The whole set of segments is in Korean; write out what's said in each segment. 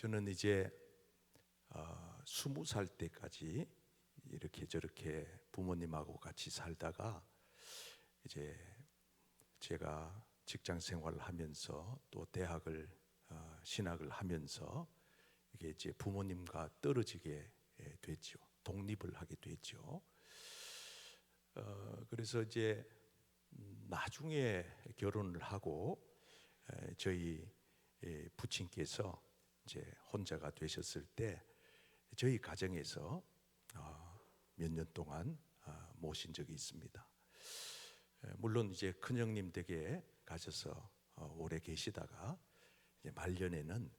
저는 이제 20살 때까지 이렇게 저렇게 부모님하고 같이 살다가 이제 제가 직장 생활을 하면서 또 대학을 신학을 하면서 이게 이제 부모님과 떨어지게 됐죠. 독립을 하게 됐죠. 그래서 이제 나중에 결혼을 하고 저희 부친께서 이제 혼자가 되셨을 때 저희 가정에서 몇 년 동안 모신 적이 있습니다. 물론 이제 큰형님 댁에 가셔서 오래 계시다가 이제 말년에는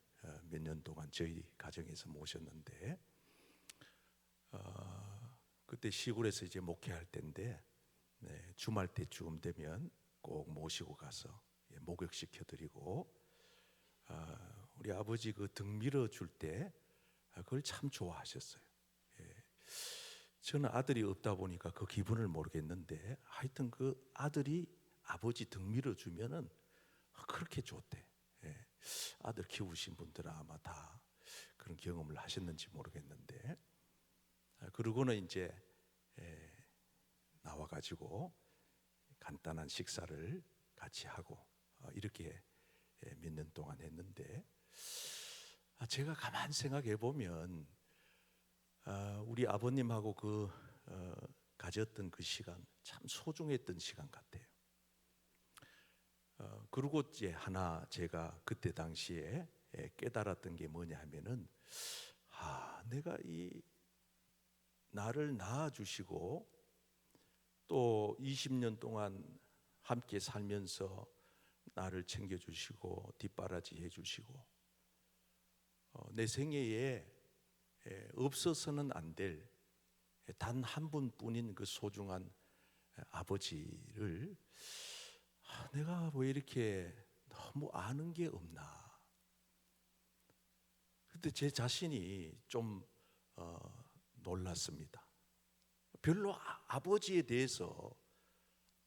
몇 년 동안 저희 가정에서 모셨는데 그때 시골에서 이제 목회할 때인데 주말 때쯤 되면 꼭 모시고 가서 목욕시켜 드리고 우리 아버지 그 등 밀어 줄 때 그걸 참 좋아하셨어요. 저는 아들이 없다 보니까 그 기분을 모르겠는데 하여튼 그 아들이 아버지 등 밀어 주면은 그렇게 좋대. 아들 키우신 분들은 아마 다 그런 경험을 하셨는지 모르겠는데 그러고는 이제 나와 가지고 간단한 식사를 같이 하고 이렇게 몇 년 동안 했는데 제가 가만 생각해 보면 우리 아버님하고 가졌던 그 시간 참 소중했던 시간 같아요. 그리고 이제 하나 제가 그때 당시에 깨달았던 게 뭐냐 하면은 내가 이 나를 낳아주시고 또 20년 동안 함께 살면서 나를 챙겨주시고 뒷바라지 해주시고 내 생애에 없어서는 안 될 단 한 분뿐인 그 소중한 아버지를 내가 왜 이렇게 너무 아는 게 없나. 그때 제 자신이 좀 놀랐습니다. 별로 아버지에 대해서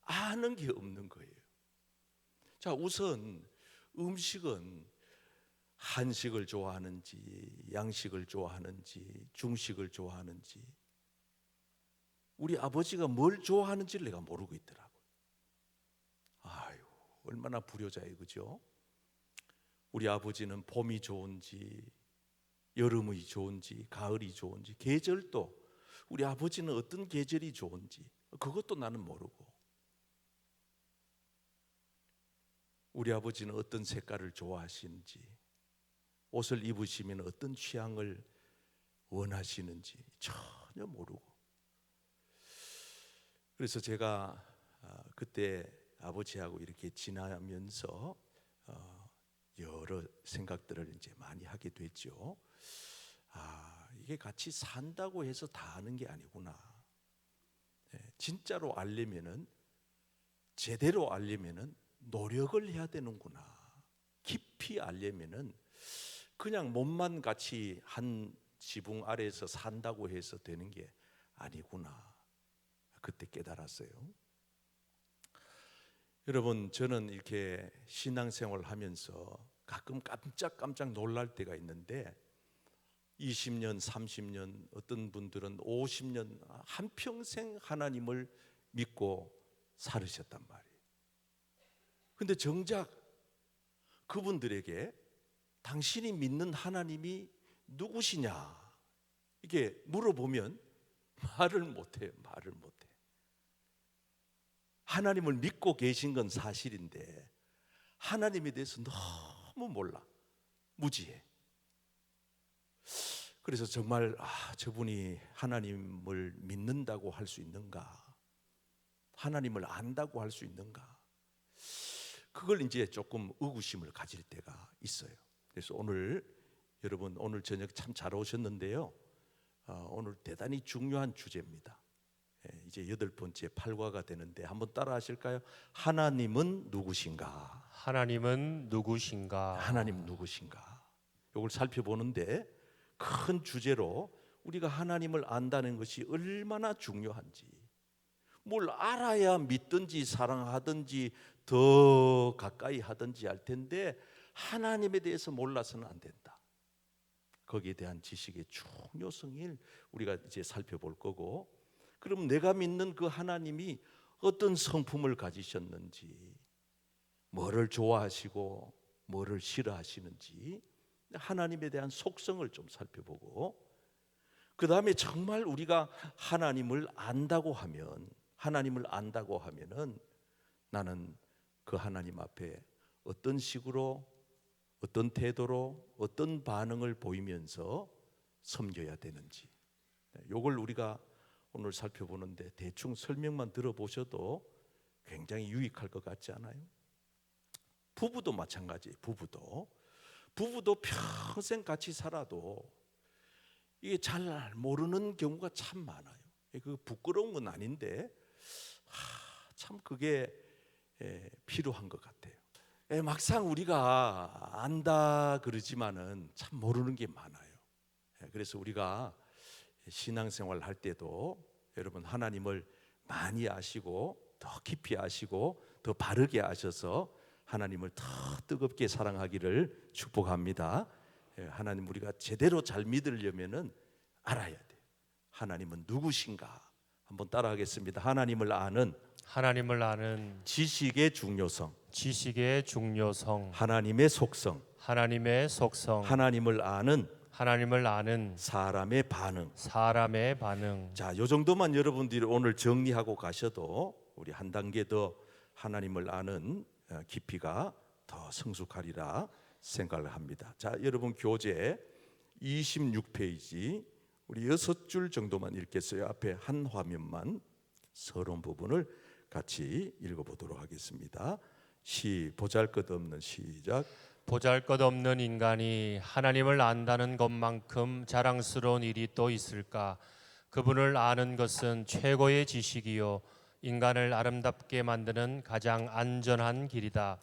아는 게 없는 거예요. 자, 우선 음식은 한식을 좋아하는지 양식을 좋아하는지 중식을 좋아하는지 우리 아버지가 뭘 좋아하는지를 내가 모르고 있더라고요. 아유, 얼마나 불효자예요, 그죠? 우리 아버지는 봄이 좋은지 여름이 좋은지 가을이 좋은지 계절도 우리 아버지는 어떤 계절이 좋은지 그것도 나는 모르고 우리 아버지는 어떤 색깔을 좋아하시는지 옷을 입으시면 어떤 취향을 원하시는지 전혀 모르고 그래서 제가 그때 아버지하고 이렇게 지나면서 여러 생각들을 이제 많이 하게 됐죠. 이게 같이 산다고 해서 다 아는 게 아니구나. 진짜로 알려면은 제대로 알려면은 노력을 해야 되는구나. 깊이 알려면은 그냥 몸만 같이 한 지붕 아래에서 산다고 해서 되는 게 아니구나. 그때 깨달았어요. 여러분, 저는 이렇게 신앙생활을 하면서 가끔 깜짝 놀랄 때가 있는데 20년, 30년, 어떤 분들은 50년, 한평생 하나님을 믿고 살으셨단 말이에요. 근데 정작 그분들에게 당신이 믿는 하나님이 누구시냐 이게 물어보면 말을 못해요. 하나님을 믿고 계신 건 사실인데 하나님에 대해서 너무 몰라. 무지해. 그래서 정말 저분이 하나님을 믿는다고 할 수 있는가? 하나님을 안다고 할 수 있는가? 그걸 이제 조금 의구심을 가질 때가 있어요. 그래서 여러분 오늘 저녁 참 잘 오셨는데요. 오늘 대단히 중요한 주제입니다. 이제 8번째 8과가 되는데 한번 따라 하실까요? 하나님은 누구신가? 하나님은 누구신가? 하나님 누구신가? 이걸 살펴보는데 큰 주제로 우리가 하나님을 안다는 것이 얼마나 중요한지 뭘 알아야 믿든지 사랑하든지 더 가까이 하든지 할 텐데 하나님에 대해서 몰라서는 안 된다. 거기에 대한 지식의 중요성을 우리가 이제 살펴볼 거고, 그럼 내가 믿는 그 하나님이 어떤 성품을 가지셨는지, 뭐를 좋아하시고 뭐를 싫어하시는지, 하나님에 대한 속성을 좀 살펴보고, 그 다음에 정말 우리가 하나님을 안다고 하면은 나는 그 하나님 앞에 어떤 식으로, 어떤 태도로, 어떤 반응을 보이면서 섬겨야 되는지, 이걸 우리가 오늘 살펴보는데 대충 설명만 들어보셔도 굉장히 유익할 것 같지 않아요? 부부도 마찬가지예요. 부부도 평생 같이 살아도 이게 잘 모르는 경우가 참 많아요. 그 부끄러운 건 아닌데 참 그게 필요한 것 같아요. 막상 우리가 안다 그러지만은 참 모르는 게 많아요. 그래서 우리가 신앙생활 할 때도 여러분 하나님을 많이 아시고 더 깊이 아시고 더 바르게 아셔서 하나님을 더 뜨겁게 사랑하기를 축복합니다. 하나님 우리가 제대로 잘 믿으려면은 알아야 돼요. 하나님은 누구신가? 한번 따라하겠습니다. 하나님을 아는 지식의 중요성, 하나님의 속성, 하나님을 아는 사람의 반응. 자, 요 정도만 여러분들이 오늘 정리하고 가셔도 우리 한 단계 더 하나님을 아는 깊이가 더 성숙하리라 생각을 합니다. 자, 여러분 교재 26페이지 우리 6줄 정도만 읽겠어요. 앞에 한 화면만 서론 부분을 같이 읽어보도록 하겠습니다. 보잘것없는 시작. 보잘것없는 인간이 하나님을 안다는 것만큼 자랑스러운 일이 또 있을까? 그분을 아는 것은 최고의 지식이요 인간을 아름답게 만드는 가장 안전한 길이다.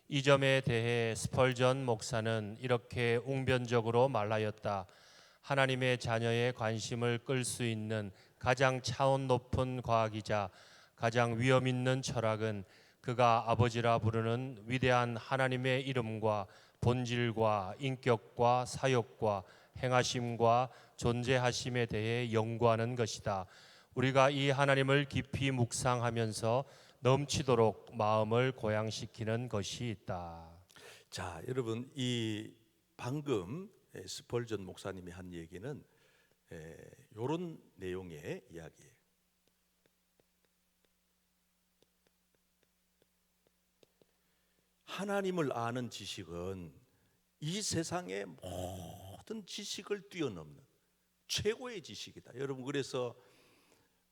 이 점에 대해 스펄전 목사는 이렇게 웅변적으로 말하였다. 하나님의 자녀의 관심을 끌 수 있는 가장 차원 높은 과학이자 가장 위험 있는 철학은 그가 아버지라 부르는 위대한 하나님의 이름과 본질과 인격과 사역과 행하심과 존재하심에 대해 연구하는 것이다. 우리가 이 하나님을 깊이 묵상하면서 넘치도록 마음을 고양시키는 것이 있다. 자, 여러분 이 방금 스펄전 목사님이 한 얘기는 이런 내용의 이야기예요. 하나님을 아는 지식은 이 세상의 모든 지식을 뛰어넘는 최고의 지식이다. 여러분 그래서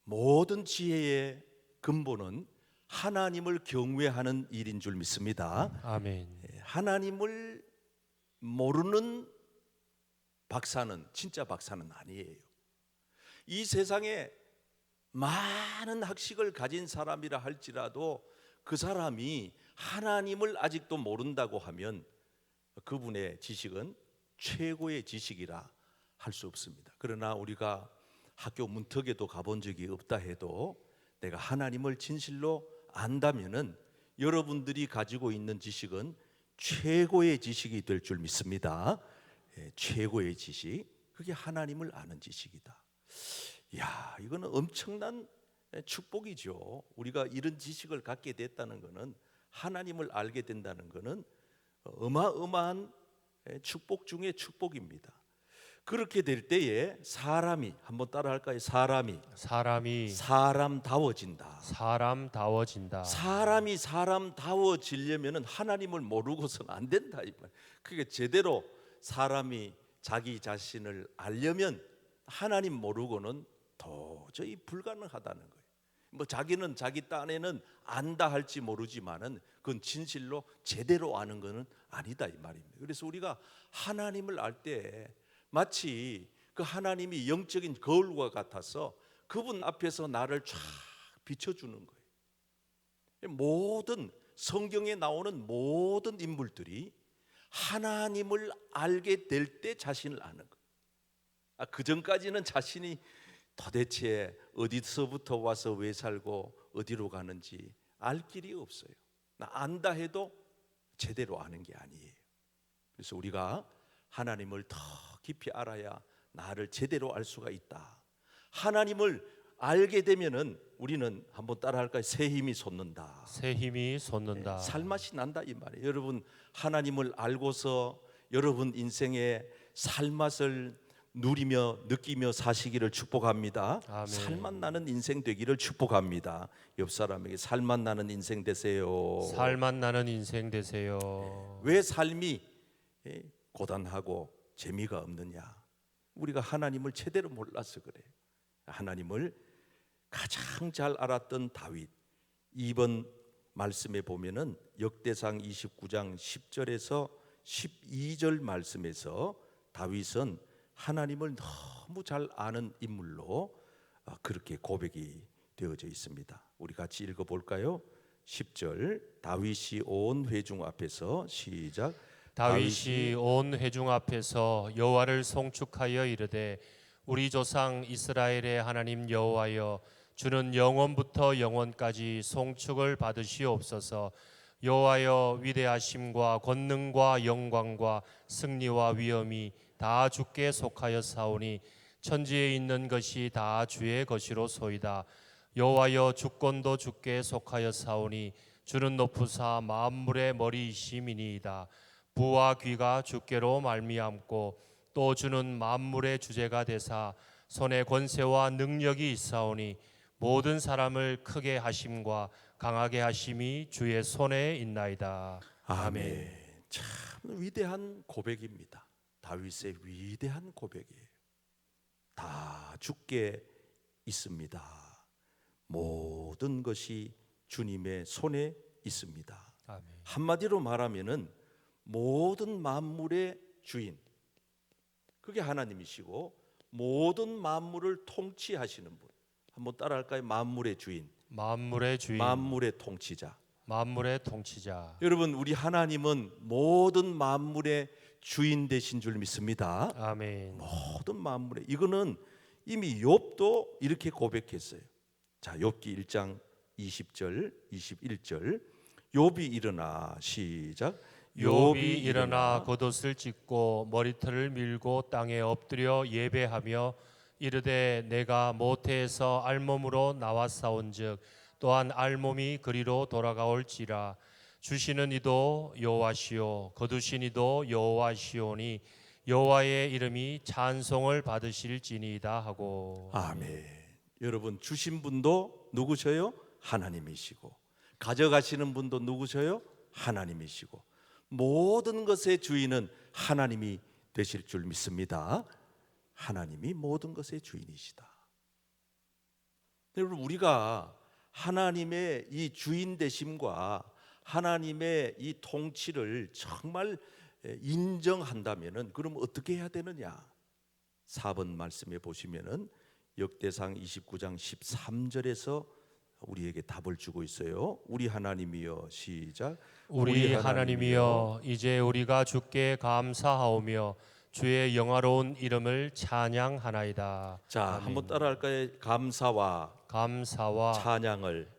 모든 지혜의 근본은 하나님을 경외하는 일인 줄 믿습니다. 아멘. 하나님을 모르는 박사는 진짜 박사는 아니에요. 이 세상에 많은 학식을 가진 사람이라 할지라도 그 사람이 하나님을 아직도 모른다고 하면 그분의 지식은 최고의 지식이라 할 수 없습니다. 그러나 우리가 학교 문턱에도 가본 적이 없다 해도 내가 하나님을 진실로 안다면은 여러분들이 가지고 있는 지식은 최고의 지식이 될 줄 믿습니다. 최고의 지식, 그게 하나님을 아는 지식이다. 이야, 이거는 엄청난 축복이죠. 우리가 이런 지식을 갖게 됐다는 것은, 하나님을 알게 된다는 것은 어마어마한 축복 중에 축복입니다. 그렇게 될 때에 사람이, 한번 따라할까요? 사람이 사람다워진다. 사람이 사람다워지려면 하나님을 모르고서는 안 된다. 그게 제대로 사람이 자기 자신을 알려면 하나님 모르고는 도저히 불가능하다는 거예요. 뭐 자기는 자기 딴에는 안다 할지 모르지만은 그건 진실로 제대로 아는 것은 아니다 이 말입니다. 그래서 우리가 하나님을 알 때 마치 그 하나님이 영적인 거울과 같아서 그분 앞에서 나를 쫙 비춰주는 거예요. 모든 성경에 나오는 모든 인물들이 하나님을 알게 될 때 자신을 아는 거예요. 그 전까지는 자신이 도대체 어디서부터 와서 왜 살고 어디로 가는지 알 길이 없어요. 나 안다 해도 제대로 아는 게 아니에요. 그래서 우리가 하나님을 더 깊이 알아야 나를 제대로 알 수가 있다. 하나님을 알게 되면은 우리는 한번 따라할까요? 새 힘이 솟는다. 새 힘이 솟는다. 살맛이 난다 이 말이에요. 여러분 하나님을 알고서 여러분 인생의 살맛을 누리며 느끼며 사시기를 축복합니다. 아멘. 살맛 나는 인생 되기를 축복합니다. 옆 사람에게 살맛 나는 인생 되세요. 살맛 나는 인생 되세요. 왜 삶이 고단하고 재미가 없느냐? 우리가 하나님을 제대로 몰라서 그래. 하나님을 가장 잘 알았던 다윗, 이번 말씀에 보면은 역대상 29장 10절에서 12절 말씀에서 다윗은 하나님을 너무 잘 아는 인물로 그렇게 고백이 되어져 있습니다. 우리 같이 읽어볼까요? 10절 다윗이 온 회중 앞에서 시작. 다윗이 온 회중 앞에서 여호와를 송축하여 이르되 우리 조상 이스라엘의 하나님 여호와여 주는 영원부터 영원까지 송축을 받으시옵소서. 여호와여 위대하심과 권능과 영광과 승리와 위엄이 다 주께 속하여 사오니 천지에 있는 것이 다 주의 것이로소이다. 여호와여 주권도 주께 속하여 사오니 주는 높으사 만물의 머리이심이니이다. 부와 귀가 주께로 말미암고 또 주는 만물의 주제가 되사 손에 권세와 능력이 있사오니 모든 사람을 크게 하심과 강하게 하심이 주의 손에 있나이다. 아멘. 참 위대한 고백입니다. 다윗의 위대한 고백이에요. 다 주께 있습니다. 모든 것이 주님의 손에 있습니다. 아멘. 한마디로 말하면은 모든 만물의 주인, 그게 하나님이시고 모든 만물을 통치하시는 분. 한번 따라할까요? 만물의 주인, 만물의 주인, 만물의 통치자. 만물의 통치자. 여러분 우리 하나님은 모든 만물의 주인 되신 줄 믿습니다. 아멘. 모든 만물의, 이거는 이미 욥도 이렇게 고백했어요. 자, 욥기 1장 20절 21절. 욥이 일어나 시작. 욥이 일어나 겉옷을 찢고 머리털을 밀고 땅에 엎드려 예배하며 이르되 내가 모태에서 알몸으로 나왔사온즉 또한 알몸이 그리로 돌아가올지라. 주시는 이도 여호와시오 거두신 이도 여호와시오니 여호와의 이름이 찬송을 받으실지니이다 하고. 아멘. 여러분 주신 분도 누구셔요? 하나님이시고 가져가시는 분도 누구셔요? 하나님이시고 모든 것의 주인은 하나님이 되실 줄 믿습니다. 하나님이 모든 것의 주인이시다. 여러분 우리가 하나님의 이 주인 되심과 하나님의 이 통치를 정말 인정한다면은 그럼 어떻게 해야 되느냐? 4번 말씀에 보시면은 역대상 29장 13절에서 우리에게 답을 주고 있어요. 우리 하나님이여 시작. 우리 하나님이여 이제 우리가 주께 감사하오며 주의 영화로운 이름을 찬양하나이다. 자, 아멘. 한번 따라할까요? 감사와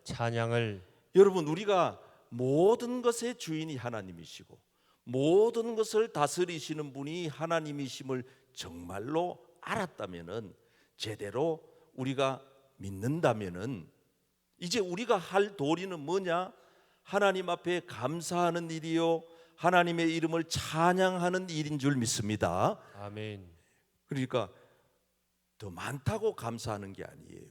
찬양을. 여러분 우리가 모든 것의 주인이 하나님이시고 모든 것을 다스리시는 분이 하나님이심을 정말로 알았다면은, 제대로 우리가 믿는다면은 이제 우리가 할 도리는 뭐냐? 하나님 앞에 감사하는 일이요 하나님의 이름을 찬양하는 일인 줄 믿습니다. 아멘. 그러니까 더 많다고 감사하는 게 아니에요.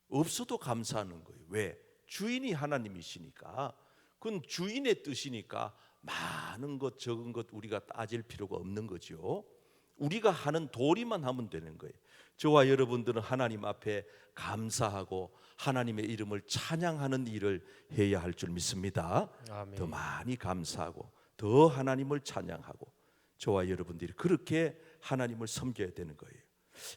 없어도 감사하는 거예요. 왜? 주인이 하나님이시니까. 그건 주인의 뜻이니까 많은 것 적은 것 우리가 따질 필요가 없는 거죠. 우리가 하는 도리만 하면 되는 거예요. 저와 여러분들은 하나님 앞에 감사하고 하나님의 이름을 찬양하는 일을 해야 할 줄 믿습니다. 아멘. 더 많이 감사하고 더 하나님을 찬양하고 저와 여러분들이 그렇게 하나님을 섬겨야 되는 거예요.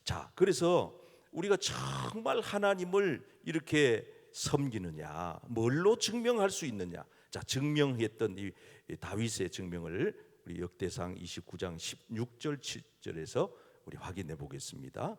자, 그래서 우리가 정말 하나님을 이렇게 섬기느냐, 뭘로 증명할 수 있느냐? 자, 증명했던 이 다윗의 증명을 우리 역대상 29장 16절 7절에서 우리 확인해 보겠습니다.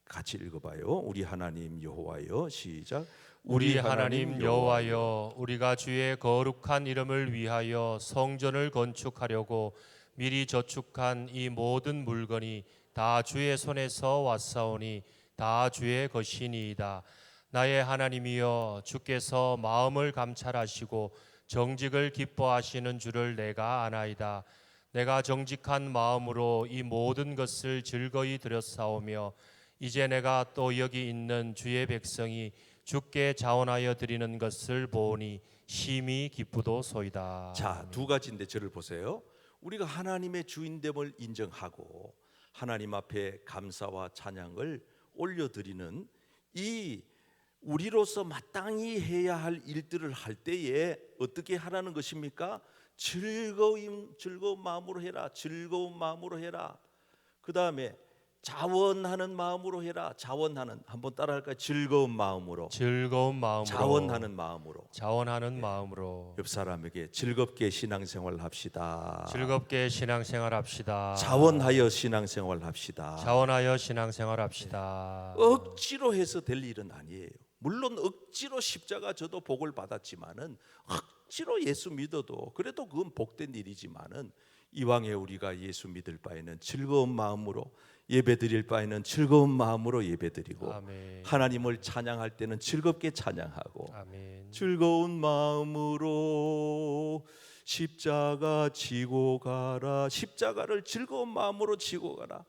같이 읽어봐요. 우리 하나님 여호와여 시작. 우리 하나님 여호와여 우리가 주의 거룩한 이름을 위하여 성전을 건축하려고 미리 저축한 이 모든 물건이 다 주의 손에서 왔사오니 다 주의 것이니이다. 나의 하나님이여, 주께서 마음을 감찰하시고 정직을 기뻐하시는 줄을 내가 아나이다. 내가 정직한 마음으로 이 모든 것을 즐거이 드렸사오며 이제 내가 또 여기 있는 주의 백성이 주께 자원하여 드리는 것을 보니 심히 기쁘도소이다. 자, 두 가지인데 저를 보세요. 우리가 하나님의 주인됨을 인정하고 하나님 앞에 감사와 찬양을 올려드리는 이 우리로서 마땅히 해야 할 일들을 할 때에 어떻게 하라는 것입니까? 즐거운 마음으로 해라. 즐거운 마음으로 해라. 그 다음에 자원하는 마음으로 해라. 자원하는, 한번 따라할까요? 즐거운 마음으로, 즐거운 마음으로, 자원하는 마음으로. 자원하는 마음으로 옆 사람에게 즐겁게 신앙생활 합시다. 즐겁게 신앙생활 합시다. 자원하여 신앙생활 합시다. 자원하여 신앙생활 합시다. 억지로 해서 될 일은 아니에요. 물론 억지로 십자가 저도 복을 받았지만은, 억지로 예수 믿어도 그래도 그건 복된 일이지만은, 이왕에 우리가 예수 믿을 바에는 즐거운 마음으로 예배드릴 바에는 즐거운 마음으로 예배드리고, 아멘. 하나님을 찬양할 때는 즐겁게 찬양하고, 아멘. 즐거운 마음으로 십자가 지고 가라. 십자가를 즐거운 마음으로 지고 가라.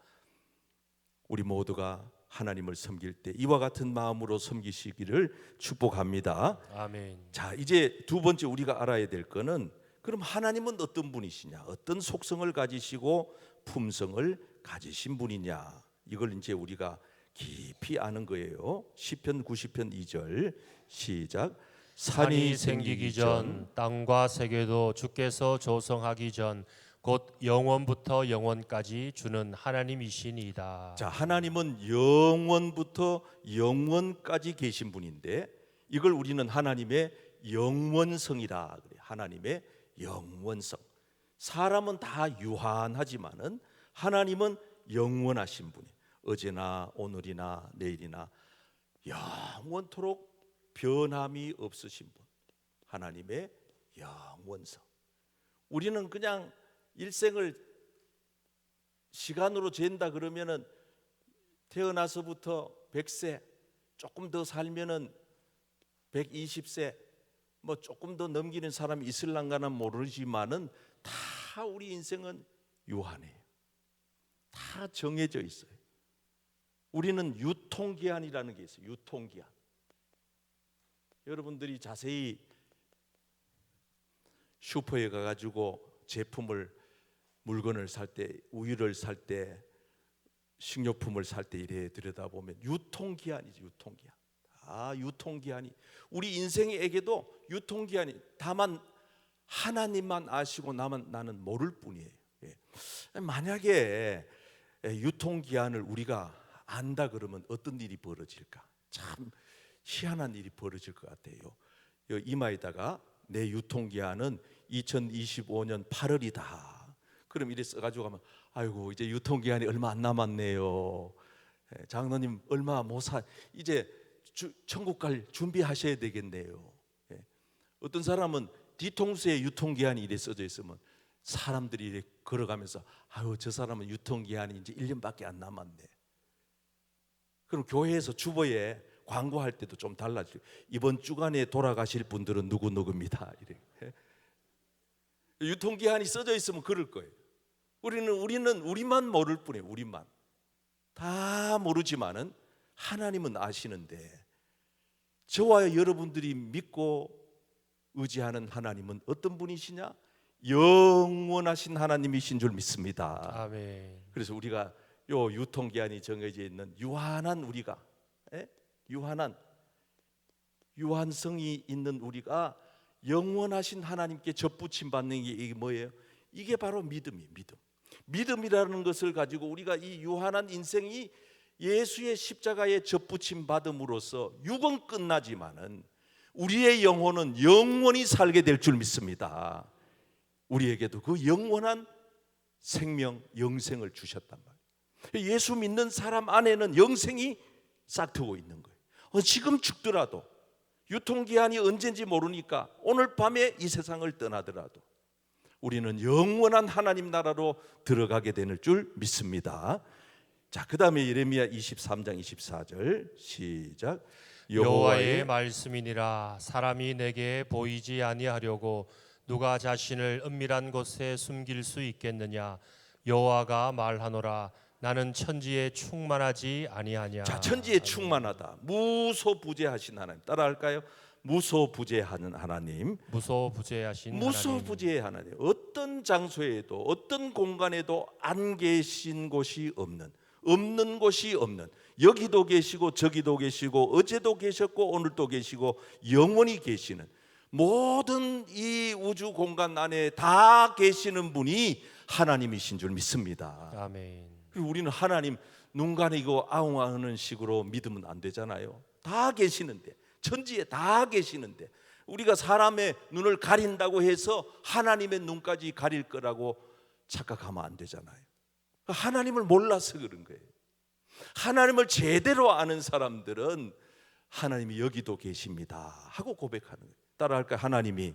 우리 모두가 하나님을 섬길 때 이와 같은 마음으로 섬기시기를 축복합니다. 아멘. 자, 이제 두 번째 우리가 알아야 될 거는, 그럼 하나님은 어떤 분이시냐, 어떤 속성을 가지시고 품성을 가지신 분이냐, 이걸 이제 우리가 깊이 아는 거예요. 시편 90편 2절 시작. 산이 생기기 전 땅과 세계도 주께서 조성하기 전 곧 영원부터 영원까지 주는 하나님이시니이다. 자, 하나님은 영원부터 영원까지 계신 분인데, 이걸 우리는 하나님의 영원성이라 그래요. 하나님의 영원성. 사람은 다 유한하지만은 하나님은 영원하신 분이, 어제나 오늘이나 내일이나 영원토록 변함이 없으신 분, 하나님의 영원성. 우리는 그냥 일생을 시간으로 잰다 그러면은 태어나서부터 100세, 조금 더 살면은 120세, 뭐 조금 더 넘기는 사람이 있을랑가는 모르지만은 다 우리 인생은 유한해요. 다 정해져 있어요. 우리는 유통기한이라는 게 있어요. 유통기한. 여러분들이 자세히 슈퍼에 가가지고 물건을 살 때, 우유를 살 때, 식료품을 살 때 이래 들여다보면 유통기한이죠. 유통기한. 유통기한이 우리 인생에게도 유통기한이, 다만 하나님만 아시고 나는 모를 뿐이에요. 만약에 유통기한을 우리가 안다 그러면 어떤 일이 벌어질까? 참 희한한 일이 벌어질 것 같아요. 이마에다가 내 유통기한은 2025년 8월이다. 그럼 이래 써가지고 가면, 아이고 이제 유통기한이 얼마 안 남았네요. 장로님 얼마 못 이제 천국 갈 준비하셔야 되겠네요. 어떤 사람은 뒤통수에 유통기한이 이래 써져 있으면 사람들이 이래 걸어가면서, 아유 저 사람은 유통기한이 이제 1년밖에 안 남았네. 그럼 교회에서 주보에 광고할 때도 좀 달라지고, 이번 주간에 돌아가실 분들은 누구누구입니다. 이래. 유통기한이 써져 있으면 그럴 거예요. 우리는 우리만 모를 뿐이에요. 우리만 다 모르지만은 하나님은 아시는데, 저와 여러분들이 믿고 의지하는 하나님은 어떤 분이시냐? 영원하신 하나님이신 줄 믿습니다. 아멘. 그래서 우리가 요 유통기한이 정해져 있는 유한한 우리가, 유한성이 있는 우리가 영원하신 하나님께 접붙임 받는 게 이게 뭐예요? 이게 바로 믿음이에요. 믿음이라는 것을 가지고 우리가 이 유한한 인생이 예수의 십자가에 접붙임 받음으로써 육은 끝나지만은 우리의 영혼은 영원히 살게 될 줄 믿습니다. 우리에게도 그 영원한 생명, 영생을 주셨단 말이에요. 예수 믿는 사람 안에는 영생이 싹트고 있는 거예요. 지금 죽더라도, 유통기한이 언제인지 모르니까 오늘 밤에 이 세상을 떠나더라도, 우리는 영원한 하나님 나라로 들어가게 되는 줄 믿습니다. 자, 그 다음에 예레미야 23장 24절 시작. 여호와의 말씀이니라. 사람이 내게 보이지 아니하려고 누가 자신을 은밀한 곳에 숨길 수 있겠느냐. 여호와가 말하노라. 나는 천지에 충만하지 아니하냐. 자, 천지에 충만하다. 무소부재하신 하나님. 따라할까요? 무소부재하는 하나님. 무소부재하신 무소부재의 하나님. 어떤 장소에도 어떤 공간에도 안 계신 곳이 없는 곳이 없는, 여기도 계시고 저기도 계시고 어제도 계셨고 오늘도 계시고 영원히 계시는, 모든 이 우주 공간 안에 다 계시는 분이 하나님이신 줄 믿습니다. 아멘. 그리고 우리는 하나님 눈 가리고 아웅하는 식으로 믿으면 안 되잖아요. 다 계시는데, 천지에 다 계시는데 우리가 사람의 눈을 가린다고 해서 하나님의 눈까지 가릴 거라고 착각하면 안 되잖아요. 하나님을 몰라서 그런 거예요. 하나님을 제대로 아는 사람들은 하나님이 여기도 계십니다 하고 고백하는 거예요. 따라할까요? 하나님이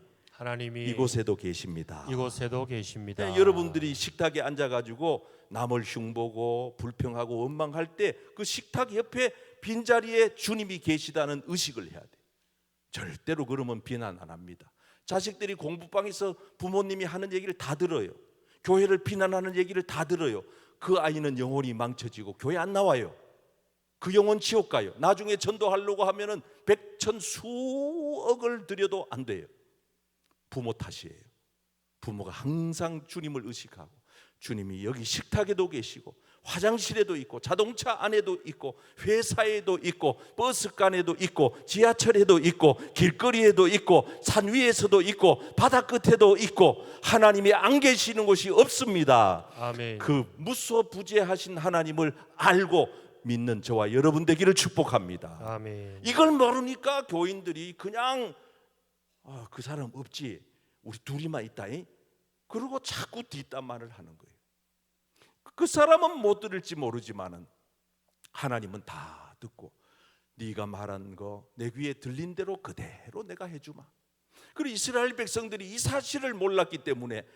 이곳에도 계십니다. 이곳에도 계십니다. 네, 여러분들이 식탁에 앉아가지고 남을 흉보고 불평하고 원망할 때 그 식탁 옆에 빈자리에 주님이 계시다는 의식을 해야 돼요. 절대로 그러면 비난 안 합니다. 자식들이 공부방에서 부모님이 하는 얘기를 다 들어요. 교회를 비난하는 얘기를 다 들어요. 그 아이는 영혼이 망쳐지고 교회 안 나와요. 그 영혼 지옥 가요. 나중에 전도하려고 하면은 백천수억을 들여도 안 돼요. 부모 탓이에요. 부모가 항상 주님을 의식하고, 주님이 여기 식탁에도 계시고 화장실에도 있고 자동차 안에도 있고 회사에도 있고 버스간에도 있고 지하철에도 있고 길거리에도 있고 산 위에서도 있고 바다 끝에도 있고 하나님이 안 계시는 곳이 없습니다. 아멘. 그 무소부재하신 하나님을 알고 믿는 저와 여러분 되기를 축복합니다. 아멘. 이걸 모르니까 교인들이 그냥 그 사람 없지, 우리 둘이만 있다, 그러고 자꾸 뒷담 말을 하는 거예요. 그 사람은 못 들을지 모르지만은 하나님은 다 듣고, 네가 말한 거 내 귀에 들린 대로 그대로 내가 해주마. 그리고 이스라엘 백성들이 이 사실을 몰랐기 때문에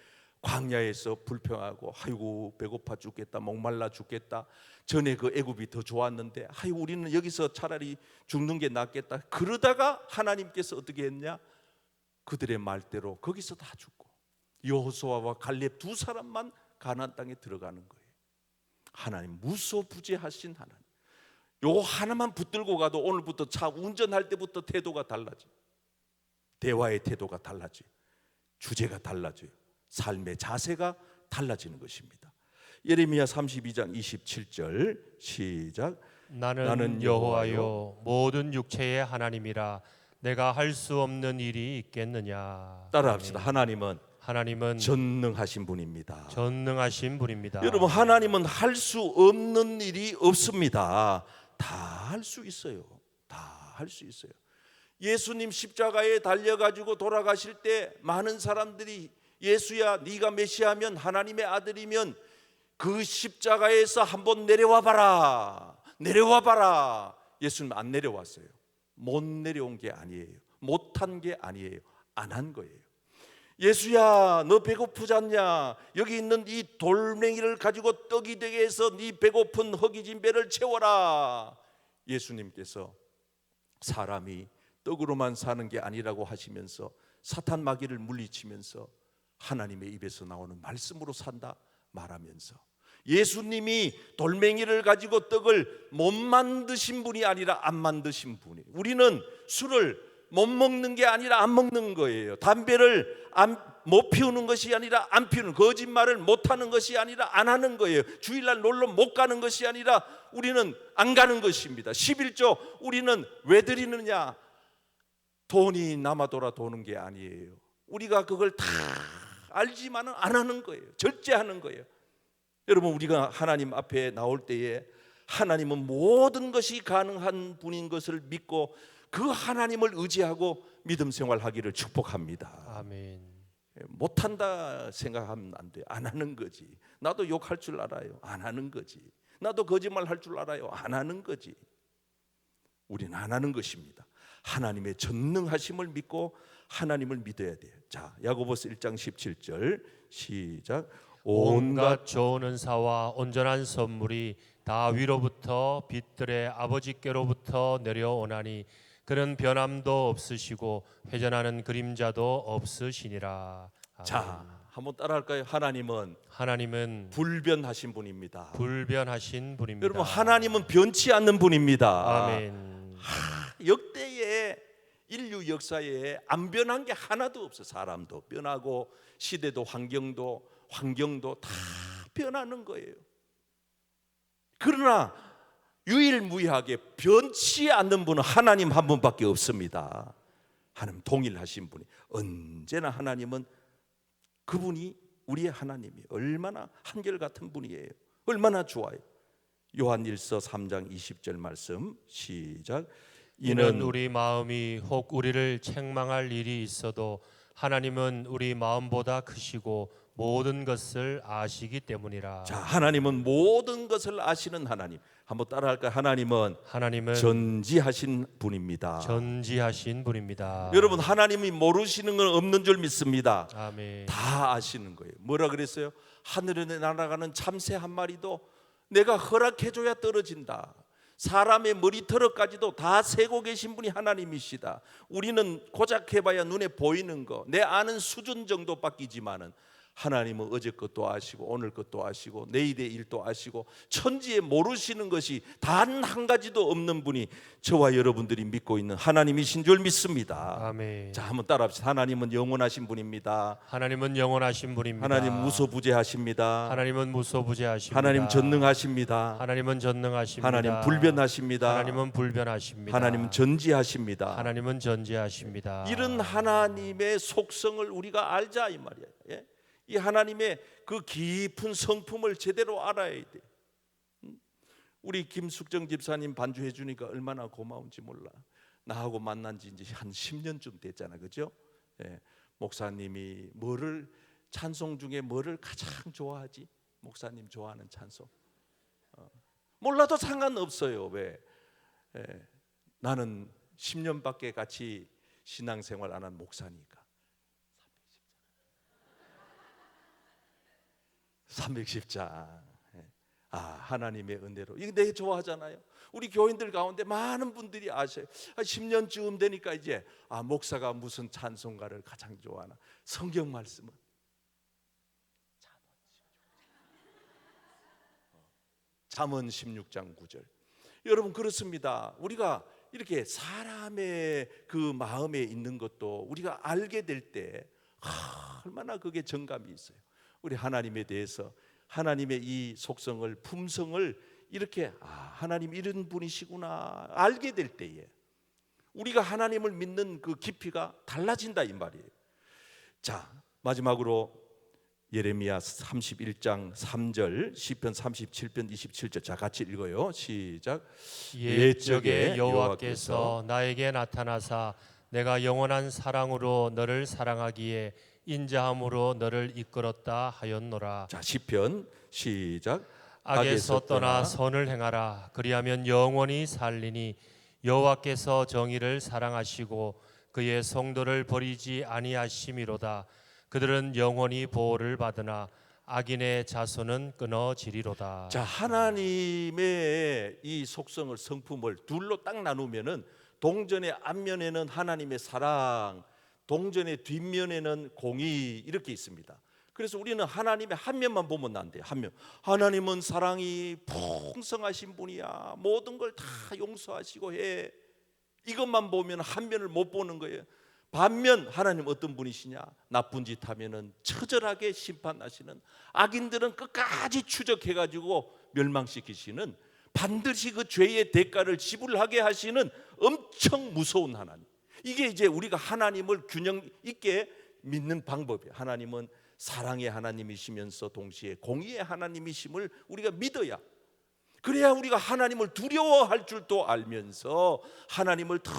광야에서 불평하고, 아이고 배고파 죽겠다, 목말라 죽겠다, 전에 그 애굽이 더 좋았는데 아이고 우리는 여기서 차라리 죽는 게 낫겠다, 그러다가 하나님께서 어떻게 했냐, 그들의 말대로 거기서 다 죽고 여호수아와 갈렙 두 사람만 가나안 땅에 들어가는 거예요. 하나님 무소부재하신 하나님. 요거 하나만 붙들고 가도 오늘부터 차 운전할 때부터 태도가 달라져요. 대화의 태도가 달라져요. 주제가 달라져요. 삶의 자세가 달라지는 것입니다. 예레미야 32장 27절 시작. 나는 여호와요 모든 육체의 하나님이라. 내가 할 수 없는 일이 있겠느냐. 따라합시다. 아멘. 하나님은 전능하신 분입니다. 전능하신 분입니다. 여러분, 하나님은 할 수 없는 일이 없습니다. 다 할 수 있어요. 다 할 수 있어요. 예수님 십자가에 달려가지고 돌아가실 때 많은 사람들이 예수야 네가 메시아면 하나님의 아들이면 그 십자가에서 한번 내려와 봐라, 내려와 봐라. 예수님 안 내려왔어요. 못 내려온 게 아니에요. 못한 게 아니에요. 안 한 거예요. 예수야 너 배고프지 않냐, 여기 있는 이 돌멩이를 가지고 떡이 되게 해서 네 배고픈 허기진 배를 채워라. 예수님께서 사람이 떡으로만 사는 게 아니라고 하시면서 사탄 마귀를 물리치면서 하나님의 입에서 나오는 말씀으로 산다 말하면서, 예수님이 돌멩이를 가지고 떡을 못 만드신 분이 아니라 안 만드신 분이, 우리는 술을 못 먹는 게 아니라 안 먹는 거예요. 담배를 못 피우는 것이 아니라 안 피우는, 거짓말을 못 하는 것이 아니라 안 하는 거예요. 주일날 놀러 못 가는 것이 아니라 우리는 안 가는 것입니다. 11조 우리는 왜 드리느냐, 돈이 남아 돌아 도는 게 아니에요. 우리가 그걸 다 알지만은 안 하는 거예요. 절제하는 거예요. 여러분, 우리가 하나님 앞에 나올 때에 하나님은 모든 것이 가능한 분인 것을 믿고 그 하나님을 의지하고 믿음 생활하기를 축복합니다. 아멘. 못한다 생각하면 안 돼요. 안 하는 거지. 나도 욕할 줄 알아요. 안 하는 거지. 나도 거짓말 할 줄 알아요. 안 하는 거지. 우리는 안 하는 것입니다. 하나님의 전능하심을 믿고 하나님을 믿어야 돼요. 자, 야고보서 1장 17절 시작. 온갖 좋은 은사와 온전한 선물이 다 위로부터 빛들의 아버지께로부터 내려오나니 그는 변함도 없으시고 회전하는 그림자도 없으시니라. 아멘. 자, 한번 따라할까요? 하나님은 불변하신 분입니다. 불변하신 분입니다. 여러분, 하나님은 변치 않는 분입니다. 아멘. 역대의 인류 역사에 안 변한 게 하나도 없어. 사람도 변하고 시대도 환경도 다 변하는 거예요. 그러나 유일무이하게 변치 않는 분은 하나님 한 분밖에 없습니다. 하나님 동일하신 분이, 언제나 하나님은 그분이 우리의 하나님이 얼마나 한결같은 분이에요. 얼마나 좋아요. 요한일서 3장 20절 말씀 시작. 이는 우리 마음이 혹 우리를 책망할 일이 있어도 하나님은 우리 마음보다 크시고 모든 것을 아시기 때문이라. 자, 하나님은 모든 것을 아시는 하나님. 한번 따라할까요? 하나님은 전지하신 분입니다. 전지하신 분입니다. 여러분, 하나님이 모르시는 건 없는 줄 믿습니다. 아멘. 다 아시는 거예요. 뭐라 그랬어요? 하늘에 날아가는 참새 한 마리도 내가 허락해줘야 떨어진다. 사람의 머리털까지도 다 세고 계신 분이 하나님이시다. 우리는 고작 해봐야 눈에 보이는 거, 내 아는 수준 정도 바뀌지만은 하나님은 어제 것도 아시고 오늘 것도 아시고 내일의 일도 아시고 천지에 모르시는 것이 단 한 가지도 없는 분이 저와 여러분들이 믿고 있는 하나님이신 줄 믿습니다. 아멘. 자, 한번 따라합시다. 하나님은 영원하신 분입니다. 하나님은 영원하신 분입니다. 하나님 무소부재하십니다. 하나님은 무소부재하십니다. 하나님 전능하십니다. 하나님은 전능하십니다. 하나님 불변하십니다. 하나님은 불변하십니다. 하나님 전지하십니다. 하나님은 전지하십니다. 이런 하나님의 속성을 우리가 알자 이 말이에요. 예? 이 하나님의 그 깊은 성품을 제대로 알아야 돼. 우리 김숙정 집사님 반주해 주니까 얼마나 고마운지 몰라. 나하고 만난 지 이제 한 10년쯤 됐잖아, 그죠? 예. 목사님이 찬송 중에 뭐를 가장 좋아하지? 목사님 좋아하는 찬송. 몰라도 상관없어요. 왜? 예. 나는 10년밖에 같이 신앙생활 안 한 목사니까. 310장. 하나님의 은혜로. 이거 되게 좋아하잖아요. 우리 교인들 가운데 많은 분들이 아셔요. 10년쯤 되니까 이제 목사가 무슨 찬송가를 가장 좋아하나. 성경 말씀은 잠언 16장 9절. 여러분, 그렇습니다. 우리가 이렇게 사람의 그 마음에 있는 것도 우리가 알게 될 때 얼마나 그게 정감이 있어요. 우리 하나님에 대해서 하나님의 이 속성을, 품성을 이렇게 하나님 이런 분이시구나 알게 될 때에 우리가 하나님을 믿는 그 깊이가 달라진다 이 말이에요. 자, 마지막으로 예레미야 31장 3절, 시편 37편 27절. 자, 같이 읽어요. 시작. 옛적에 여호와께서 나에게 나타나사 내가 영원한 사랑으로 너를 사랑하기에 인자함으로 너를 이끌었다 하였노라. 자, 시편 시작. 악에서 떠나 선을 행하라. 그리하면 영원히 살리니 여호와께서 정의를 사랑하시고 그의 성도를 버리지 아니하심이로다. 그들은 영원히 보호를 받으나 악인의 자손은 끊어지리로다. 자, 하나님의 이 속성을, 성품을 둘로 딱 나누면은 동전의 앞면에는 하나님의 사랑, 동전의 뒷면에는 공의 이렇게 있습니다. 그래서 우리는 하나님의 한 면만 보면 안 돼요. 한 면. 하나님은 사랑이 풍성하신 분이야. 모든 걸 다 용서하시고 해. 이것만 보면 한 면을 못 보는 거예요. 반면 하나님 어떤 분이시냐? 나쁜 짓 하면은 처절하게 심판하시는, 악인들은 끝까지 추적해가지고 멸망시키시는, 반드시 그 죄의 대가를 지불하게 하시는 엄청 무서운 하나님. 이게 이제 우리가 하나님을 균형 있게 믿는 방법이에요. 하나님은 사랑의 하나님이시면서 동시에 공의의 하나님이심을 우리가 믿어야, 그래야 우리가 하나님을 두려워할 줄도 알면서 하나님을 더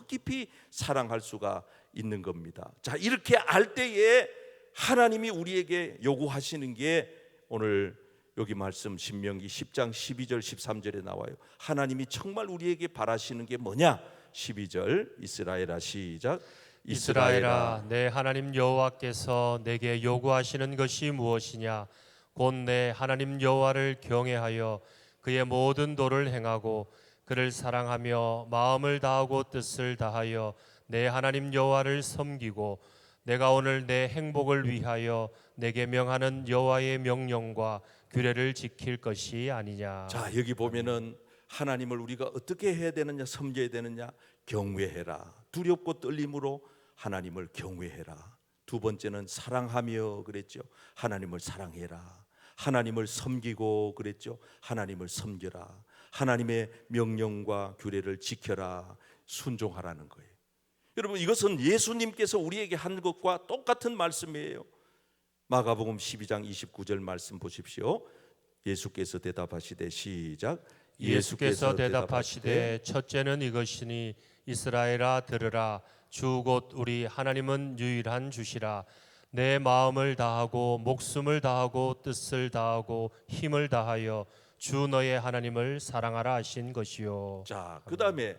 깊이 사랑할 수가 있는 겁니다. 자, 이렇게 알 때에 하나님이 우리에게 요구하시는 게 오늘 여기 말씀 신명기 10장 12절 13절에 나와요. 하나님이 정말 우리에게 바라시는 게 뭐냐? 12절 이스라엘아 시작. 이스라엘아, 내 하나님 여호와께서 내게 요구하시는 것이 무엇이냐? 곧 내 하나님 여호와를 경외하여 그의 모든 도를 행하고 그를 사랑하며 마음을 다하고 뜻을 다하여 내 하나님 여호와를 섬기고 내가 오늘 내 행복을 위하여 내게 명하는 여호와의 명령과 규례를 지킬 것이 아니냐. 자, 여기 보면은 하나님을 우리가 어떻게 해야 되느냐, 섬겨야 되느냐, 경외해라. 두렵고 떨림으로 하나님을 경외해라. 두 번째는 사랑하며 그랬죠. 하나님을 사랑해라. 하나님을 섬기고 그랬죠. 하나님을 섬겨라. 하나님의 명령과 규례를 지켜라. 순종하라는 거예요. 여러분, 이것은 예수님께서 우리에게 한 것과 똑같은 말씀이에요. 마가복음 12장 29절 말씀 보십시오. 예수께서 대답하시되 시작. 예수께서 대답하시되 첫째는 이것이니 이스라엘아 들으라. 주 곧 우리 하나님은 유일한 주시라. 내 마음을 다하고 목숨을 다하고 뜻을 다하고 힘을 다하여 주 너의 하나님을 사랑하라 하신 것이요. 자, 그다음에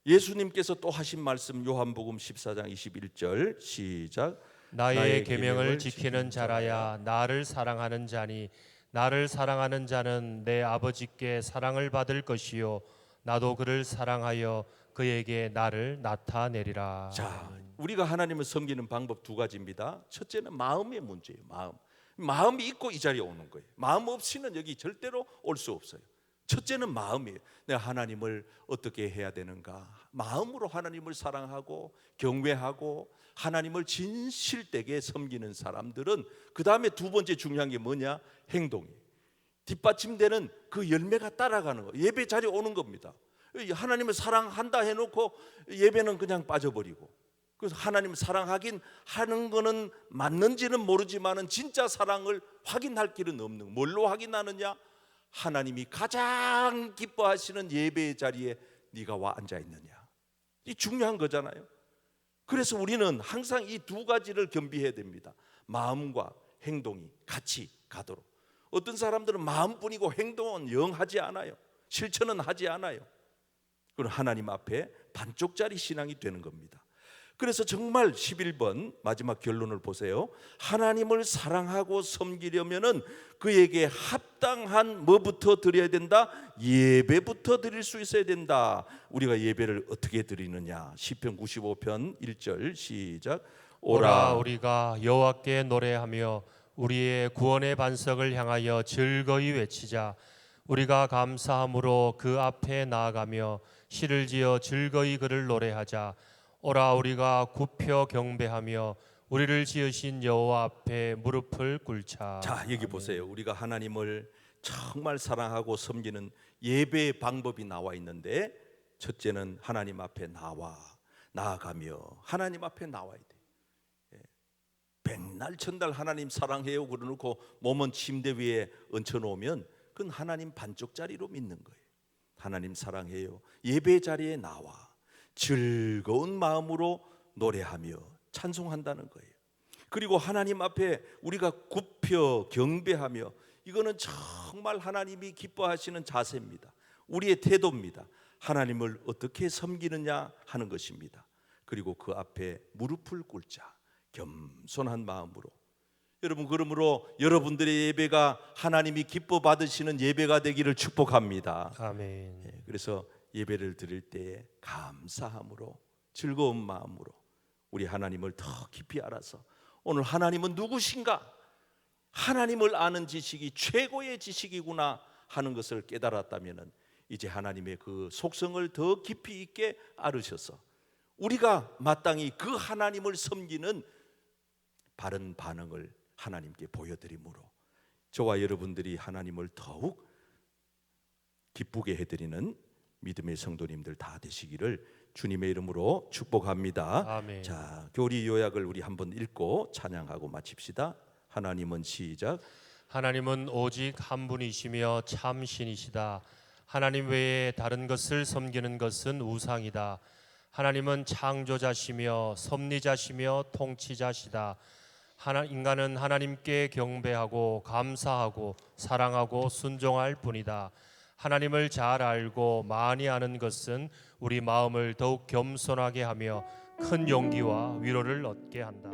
예수님께서 또 하신 말씀 요한복음 14장 21절 시작. 나의 계명을 지키는 자라야 나를 사랑하는 자니 나를 사랑하는 자는 내 아버지께 사랑을 받을 것이요 나도 그를 사랑하여 그에게 나를 나타내리라. 자, 우리가 하나님을 섬기는 방법 두 가지입니다. 첫째는 마음의 문제예요. 마음이 있고 이 자리에 오는 거예요. 마음 없이는 여기 절대로 올 수 없어요. 첫째는 마음이에요. 내가 하나님을 어떻게 해야 되는가? 마음으로 하나님을 사랑하고 경외하고 하나님을 진실되게 섬기는 사람들은 그 다음에 두 번째 중요한 게 뭐냐? 행동이에요. 뒷받침되는 그 열매가 따라가는 거예요. 예배 자리에 오는 겁니다. 하나님을 사랑한다 해놓고 예배는 그냥 빠져버리고, 그래서 하나님을 사랑하긴 하는 거는 맞는지는 모르지만은 진짜 사랑을 확인할 길은 없는. 뭘로 확인하느냐? 하나님이 가장 기뻐하시는 예배의 자리에 네가 와 앉아 있느냐. 이 중요한 거잖아요. 그래서 우리는 항상 이 두 가지를 겸비해야 됩니다. 마음과 행동이 같이 가도록. 어떤 사람들은 마음뿐이고 행동은 영 하지 않아요. 실천은 하지 않아요. 그럼 하나님 앞에 반쪽짜리 신앙이 되는 겁니다. 그래서 정말 11번 마지막 결론을 보세요. 하나님을 사랑하고 섬기려면은 그에게 합당한 뭐부터 드려야 된다? 예배부터 드릴 수 있어야 된다. 우리가 예배를 어떻게 드리느냐? 시편 95편 1절 시작. 오라 우리가 여호와께 노래하며 우리의 구원의 반석을 향하여 즐거이 외치자. 우리가 감사함으로 그 앞에 나아가며 시를 지어 즐거이 그를 노래하자. 오라 우리가 굽혀 경배하며 우리를 지으신 여호와 앞에 무릎을 꿇자. 자, 여기 보세요. 우리가 하나님을 정말 사랑하고 섬기는 예배의 방법이 나와 있는데, 첫째는 하나님 앞에 나아가며 하나님 앞에 나와야 돼. 백날 천달 하나님 사랑해요 그러놓고 몸은 침대 위에 얹혀놓으면 그건 하나님 반쪽짜리로 믿는 거예요. 하나님 사랑해요. 예배 자리에 나와 즐거운 마음으로 노래하며 찬송한다는 거예요. 그리고 하나님 앞에 우리가 굽혀 경배하며, 이거는 정말 하나님이 기뻐하시는 자세입니다. 우리의 태도입니다. 하나님을 어떻게 섬기느냐 하는 것입니다. 그리고 그 앞에 무릎을 꿇자. 겸손한 마음으로. 여러분, 그러므로 여러분들의 예배가 하나님이 기뻐 받으시는 예배가 되기를 축복합니다. 아멘. 그래서 예배를 드릴 때에 감사함으로 즐거운 마음으로 우리 하나님을 더 깊이 알아서, 오늘 하나님은 누구신가? 하나님을 아는 지식이 최고의 지식이구나 하는 것을 깨달았다면 이제 하나님의 그 속성을 더 깊이 있게 알으셔서 우리가 마땅히 그 하나님을 섬기는 바른 반응을 하나님께 보여드림으로 저와 여러분들이 하나님을 더욱 기쁘게 해드리는 믿음의 성도님들 다 되시기를 주님의 이름으로 축복합니다. 아멘. 자, 교리 요약을 우리 한번 읽고 찬양하고 마칩시다. 하나님은 시작. 하나님은 오직 한 분이시며 참 신이시다. 하나님 외에 다른 것을 섬기는 것은 우상이다. 하나님은 창조자시며 섭리자시며 통치자시다. 인간은 하나님께 경배하고 감사하고 사랑하고 순종할 뿐이다. 하나님을 잘 알고 많이 아는 것은 우리 마음을 더욱 겸손하게 하며 큰 용기와 위로를 얻게 한다.